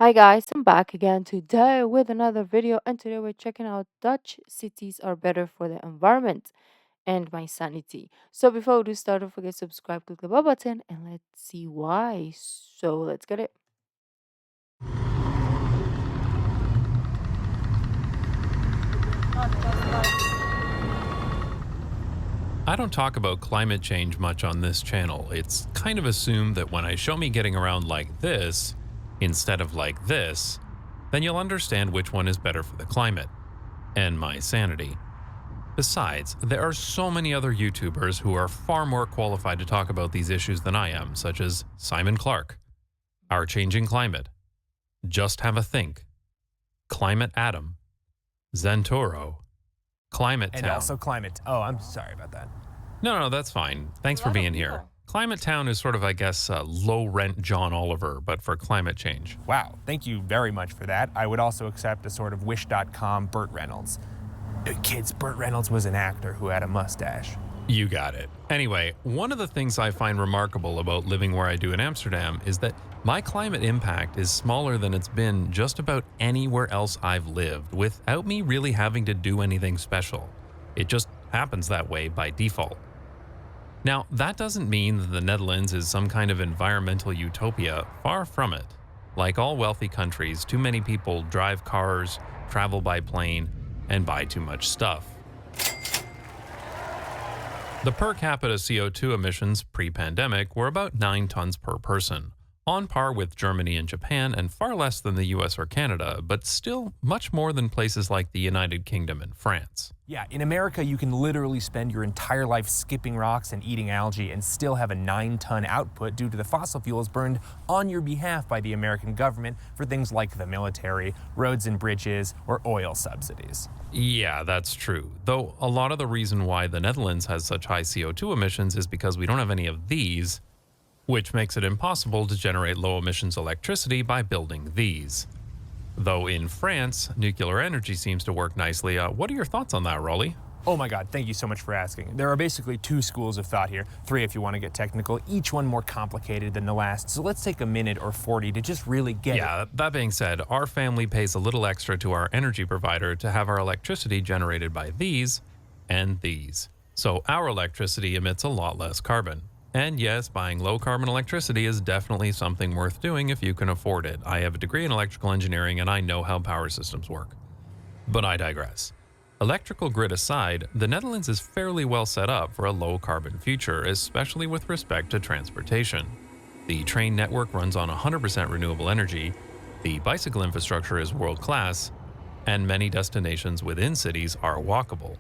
Hi guys, I'm back again today with another video, and today we're checking out Dutch cities are better for the environment and my sanity. So before we do start, don't forget to subscribe, click the bell button, and let's see why. So let's get it. I don't talk about climate change much on this channel. It's kind of assumed that when I show me getting around like this, instead of like this, then you'll understand which one is better for the climate and my sanity. Besides, there are so many other YouTubers who are far more qualified to talk about these issues than I am, such as Simon Clark, Our Changing Climate, Just Have a Think, Climate Atom, Zentoro, Climate And Town. also climate. Oh, I'm sorry about that. No, that's fine. Thanks A for lot of being here. people. Climate Town is sort of, I guess, low rent John Oliver, but for climate change. Wow, thank you very much for that. I would also accept a sort of Wish.com Burt Reynolds. Kids, Burt Reynolds was an actor who had a mustache. You got it. Anyway, one of the things I find remarkable about living where I do in Amsterdam is that my climate impact is smaller than it's been just about anywhere else I've lived, without me really having to do anything special. It just happens that way by default. Now, that doesn't mean that the Netherlands is some kind of environmental utopia. Far from it. Like all wealthy countries, too many people drive cars, travel by plane, and buy too much stuff. The per capita CO2 emissions pre-pandemic were about 9 tons per person, on par with Germany and Japan and far less than the US or Canada, but still much more than places like the United Kingdom and France. Yeah, in America, you can literally spend your entire life skipping rocks and eating algae and still have a 9-ton output due to the fossil fuels burned on your behalf by the American government for things like the military, roads and bridges, or oil subsidies. Yeah, that's true. Though a lot of the reason why the Netherlands has such high CO2 emissions is because we don't have any of these, which makes it impossible to generate low emissions electricity by building these. Though in France, nuclear energy seems to work nicely. What are your thoughts on that, Rolly? Oh my God, thank you so much for asking. There are basically 2 schools of thought here, 3 if you want to get technical, each one more complicated than the last. So let's take a minute or 40 to just really get it. Yeah, that being said, our family pays a little extra to our energy provider to have our electricity generated by these and these. So our electricity emits a lot less carbon. And yes, buying low carbon electricity is definitely something worth doing if you can afford it. I have a degree in electrical engineering and I know how power systems work. But I digress. Electrical grid aside, the Netherlands is fairly well set up for a low carbon future, especially with respect to transportation. The train network runs on 100% renewable energy, the bicycle infrastructure is world class, and many destinations within cities are walkable.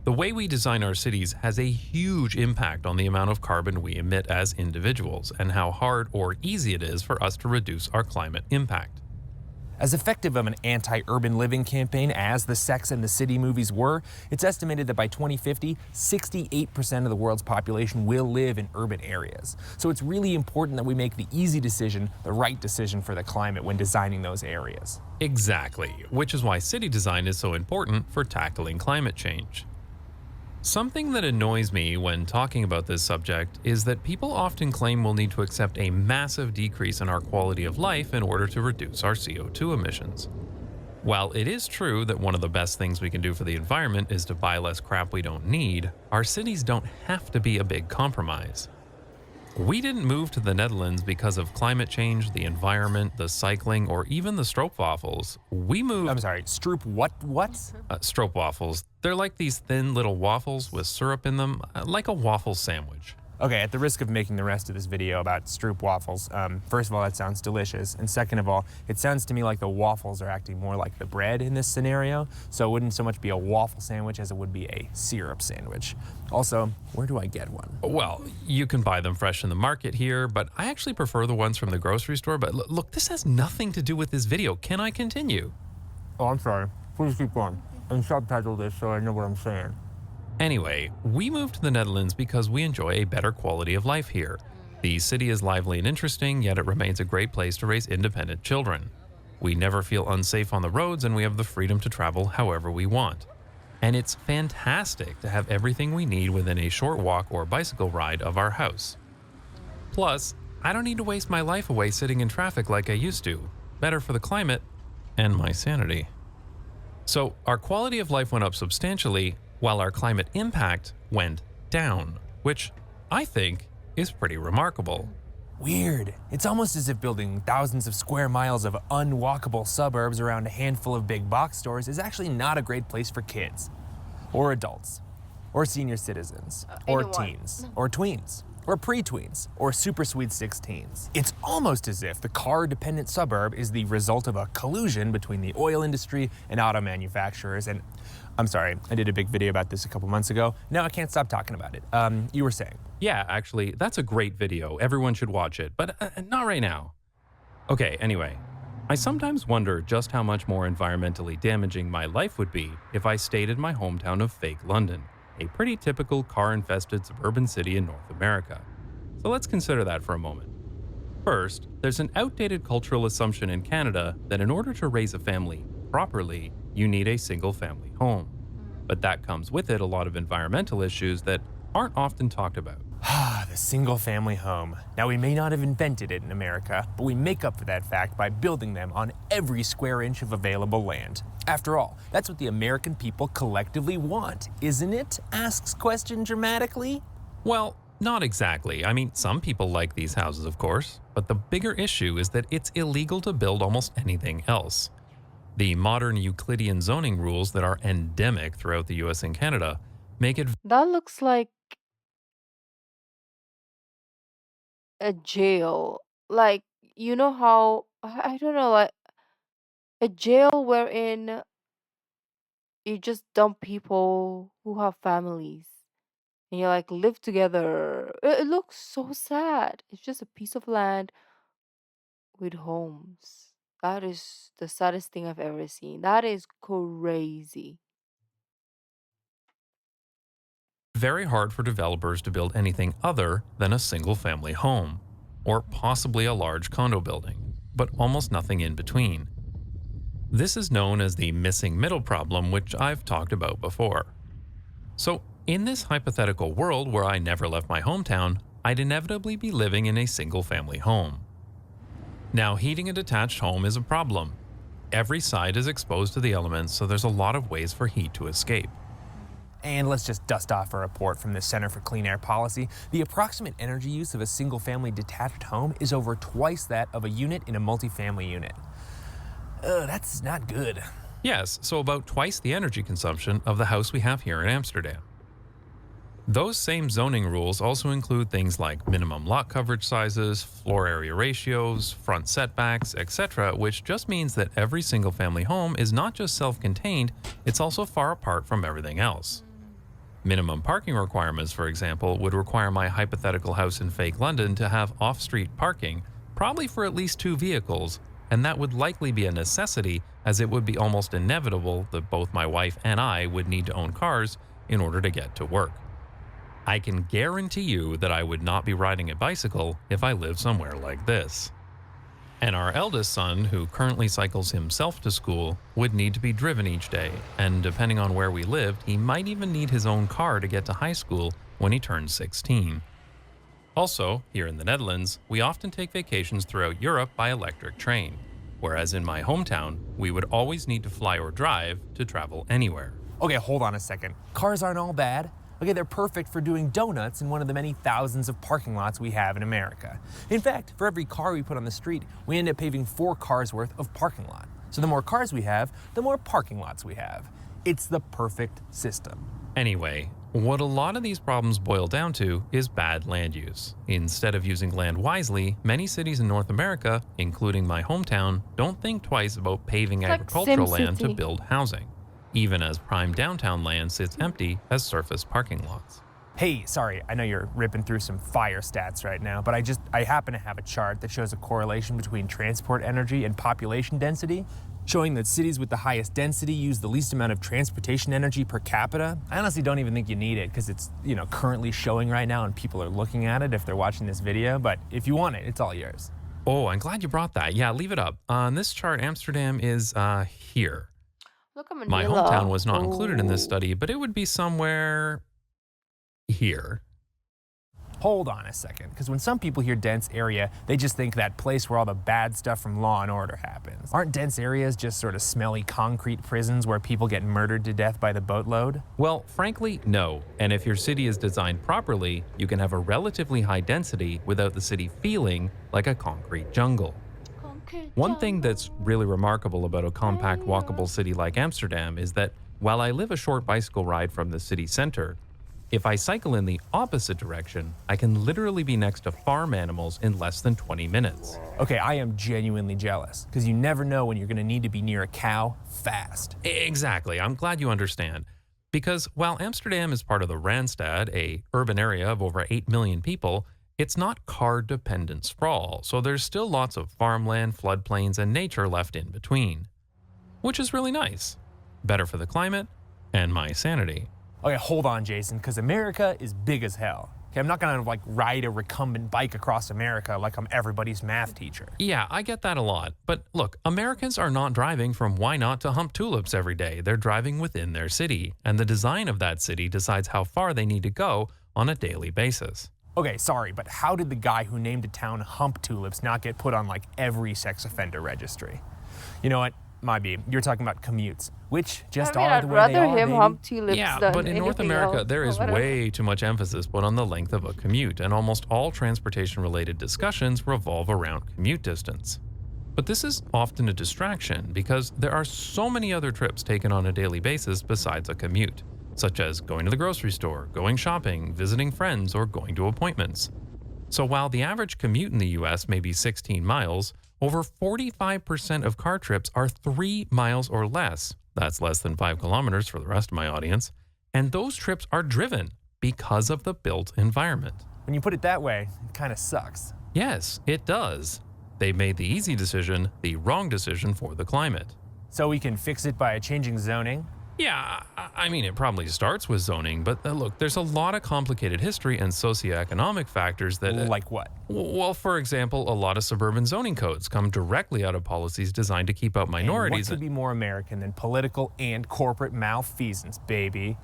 The way we design our cities has a huge impact on the amount of carbon we emit as individuals and how hard or easy it is for us to reduce our climate impact. As effective of an anti-urban living campaign as the Sex and the City movies were, it's estimated that by 2050, 68% of the world's population will live in urban areas. So it's really important that we make the easy decision, the right decision for the climate when designing those areas. Exactly, which is why city design is so important for tackling climate change. Something that annoys me when talking about this subject is that people often claim we'll need to accept a massive decrease in our quality of life in order to reduce our CO2 emissions. While it is true that one of the best things we can do for the environment is to buy less crap we don't need, our cities don't have to be a big compromise. We didn't move to the Netherlands because of climate change, the environment, the cycling, or even the stroopwafels. We moved... I'm sorry, Stroop what? Stroopwafels. They're like these thin little waffles with syrup in them, like a waffle sandwich. Okay, at the risk of making the rest of this video about Stroop waffles, first of all, that sounds delicious. And second of all, it sounds to me like the waffles are acting more like the bread in this scenario. So it wouldn't so much be a waffle sandwich as it would be a syrup sandwich. Also, where do I get one? Well, you can buy them fresh in the market here, but I actually prefer the ones from the grocery store. But look, this has nothing to do with this video. Can I continue? Oh, I'm sorry. Please keep going. And subtitle this so I know what I'm saying. Anyway, we moved to the Netherlands because we enjoy a better quality of life here. The city is lively and interesting, yet it remains a great place to raise independent children. We never feel unsafe on the roads and we have the freedom to travel however we want. And it's fantastic to have everything we need within a short walk or bicycle ride of our house. Plus, I don't need to waste my life away sitting in traffic like I used to. better for the climate, and my sanity. So, our quality of life went up substantially while our climate impact went down, which I think is pretty remarkable. Weird. It's almost as if building thousands of square miles of unwalkable suburbs around a handful of big box stores is actually not a great place for kids, or adults, or senior citizens, or anyone. teens, or tweens, or pre-tweens, or super sweet 16s. It's almost as if the car-dependent suburb is the result of a collusion between the oil industry and auto manufacturers. And I'm sorry, I did a big video about this a couple months ago. Now I can't stop talking about it. You were saying? Yeah, actually, that's a great video. Everyone should watch it, but not right now. Okay, anyway, I sometimes wonder just how much more environmentally damaging my life would be if I stayed in my hometown of fake London, a pretty typical car-infested suburban city in North America. So let's consider that for a moment. First, there's an outdated cultural assumption in Canada that in order to raise a family properly, you need a single-family home. But that comes with it a lot of environmental issues that aren't often talked about. The single-family home. Now, we may not have invented it in America, but we make up for that fact by building them on every square inch of available land. After all, that's what the American people collectively want, isn't it? Asks question dramatically. Well, not exactly. I mean, some people like these houses, of course, but the bigger issue is that it's illegal to build almost anything else. The modern Euclidean zoning rules that are endemic throughout the US and Canada make it That looks like a jail. Like, you know how, I don't know, like a jail wherein you just dump people who have families and you like live together. It looks so sad. It's just a piece of land with homes. That is the saddest thing I've ever seen. That is crazy. very hard for developers to build anything other than a single-family home, or possibly a large condo building, but almost nothing in between. This is known as the missing middle problem, which I've talked about before. So, in this hypothetical world where I never left my hometown, I'd inevitably be living in a single-family home. Now, heating a detached home is a problem. Every side is exposed to the elements, so there's a lot of ways for heat to escape. And let's just dust off a report from the Center for Clean Air Policy. The approximate energy use of a single-family detached home is over twice that of a unit in a multifamily unit. That's not good. Yes, so about twice the energy consumption of the house we have here in Amsterdam. Those same zoning rules also include things like minimum lot coverage sizes, floor area ratios, front setbacks, etc., which just means that every single-family home is not just self-contained, it's also far apart from everything else. Minimum parking requirements, for example, would require my hypothetical house in fake London to have off-street parking, probably for at least 2 vehicles, and that would likely be a necessity as it would be almost inevitable that both my wife and I would need to own cars in order to get to work. I can guarantee you that I would not be riding a bicycle if I lived somewhere like this. And our eldest son, who currently cycles himself to school, would need to be driven each day, and depending on where we lived, he might even need his own car to get to high school when he turns 16. Also, here in the Netherlands, we often take vacations throughout Europe by electric train, whereas in my hometown, we would always need to fly or drive to travel anywhere. Okay, hold on a second. Cars aren't all bad. Okay, they're perfect for doing donuts in one of the many thousands of parking lots we have in America. In fact, for every car we put on the street, we end up paving 4 cars worth of parking lot. So the more cars we have, the more parking lots we have. It's the perfect system. Anyway, what a lot of these problems boil down to is bad land use. Instead of using land wisely, many cities in North America, including my hometown, don't think twice about paving It's like agricultural land to SimCity. build housing, even as prime downtown land sits empty as surface parking lots. Hey, sorry, I know you're ripping through some fire stats right now, but I happen to have a chart that shows a correlation between transport energy and population density, showing that cities with the highest density use the least amount of transportation energy per capita. I honestly don't even think you need it because it's, currently showing right now and people are looking at it if they're watching this video, but if you want it, it's all yours. Oh, I'm glad you brought that. Yeah, leave it up. On this chart, Amsterdam is here. Look at My Manila. hometown was not included in this Oh. study, but it would be somewhere here. Hold on a second, because when some people hear dense area, they just think that place where all the bad stuff from Law and Order happens. Aren't dense areas just sort of smelly concrete prisons where people get murdered to death by the boatload? Well, frankly, no. And if your city is designed properly, you can have a relatively high density without the city feeling like a concrete jungle. Concrete One thing that's jungle. really remarkable about a compact, Fire. walkable city like Amsterdam is that while I live a short bicycle ride from the city center, if I cycle in the opposite direction, I can literally be next to farm animals in less than 20 minutes. Okay, I am genuinely jealous, because you never know when you're going to need to be near a cow fast. Exactly. I'm glad you understand. Because while Amsterdam is part of the Randstad, a urban area of over 8 million people, it's not car-dependent sprawl, so there's still lots of farmland, floodplains, and nature left in between, which is really nice. Better for the climate and my sanity. Okay, hold on, Jason, because America is big as hell. Okay, I'm not gonna like ride a recumbent bike across America like I'm everybody's math teacher. Yeah, I get that a lot. But look, Americans are not driving from Why Not to Hump Tulips every day. They're driving within their city, and the design of that city decides how far they need to go on a daily basis. Okay, sorry, but how did the guy who named a town Hump Tulips not get put on like every sex offender registry? You know what? Might be. You're talking about commutes, which just are I'd the way they rather are, him baby. hump tulips Yeah, than but in North anything America, else. there But is whatever. way too much emphasis put on the length of a commute, and almost all transportation related discussions revolve around commute distance. But this is often a distraction because there are so many other trips taken on a daily basis besides a commute, such as going to the grocery store, going shopping, visiting friends, or going to appointments. So while the average commute in the US may be 16 miles, over 45% of car trips are 3 miles or less. That's less than 5 kilometers for the rest of my audience. And those trips are driven because of the built environment. When you put it that way, it kind of sucks. Yes, it does. They made the easy decision, the wrong decision for the climate. So we can fix it by changing zoning. Yeah, I mean, it probably starts with zoning, but look, there's a lot of complicated history and socioeconomic factors that. Like what? Well, for example, a lot of suburban zoning codes come directly out of policies designed to keep out And minorities. what could be more American than political and corporate malfeasance, baby?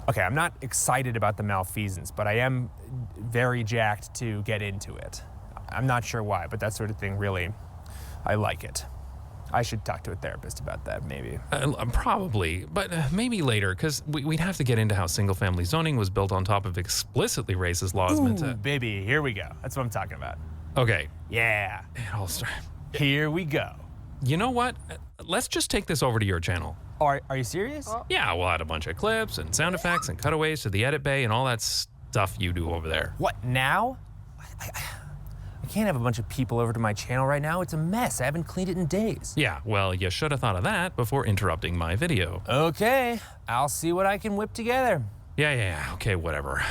Okay, I'm not excited about the malfeasance, but I am very jacked to get into it. I'm not sure why, but that sort of thing really, I like it. I should talk to a therapist about that, maybe. Probably, but maybe later, because we'd have to get into how single-family zoning was built on top of explicitly racist laws meant Ooh, to. baby, here we go. That's what I'm talking about. Okay, Yeah, it all start. here we go. You know what? Let's just take this over to your channel. Are you serious? Yeah, we'll add a bunch of clips and sound effects and cutaways to the edit bay and all that stuff you do over there. What, now? I can't have a bunch of people over to my channel right now. It's a mess. I haven't cleaned it in days. Yeah, well, you should have thought of that before interrupting my video. Okay, I'll see what I can whip together. Yeah, okay, whatever.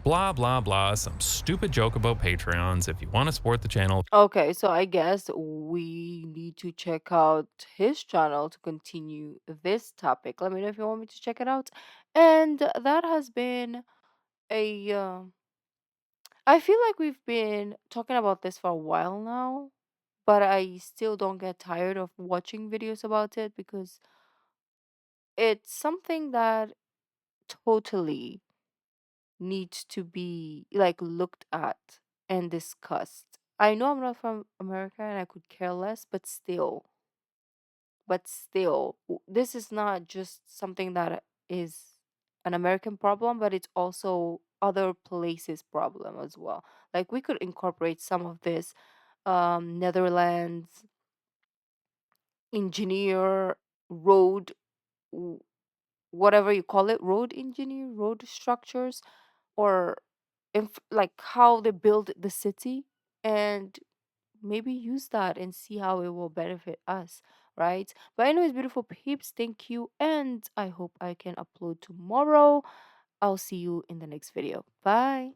Blah, blah, blah, some stupid joke about Patreons. If you want to support the channel, Okay, so I guess we need to check out his channel to continue this topic. Let me know if you want me to check it out. And that has been a. I feel like we've been talking about this for a while now, but I still don't get tired of watching videos about it because it's something that totally needs to be like looked at and discussed. I know I'm not from America and I could care less, but still, this is not just something that is an American problem, but it's also other places problem as well. Like we could incorporate some of this Netherlands engineer road w- whatever you call it, road engineer, road structures, or like how they build the city, and maybe use that and see how it will benefit us, right? But anyways, beautiful peeps, thank you, and I hope I can upload tomorrow. I'll see you in the next video. Bye.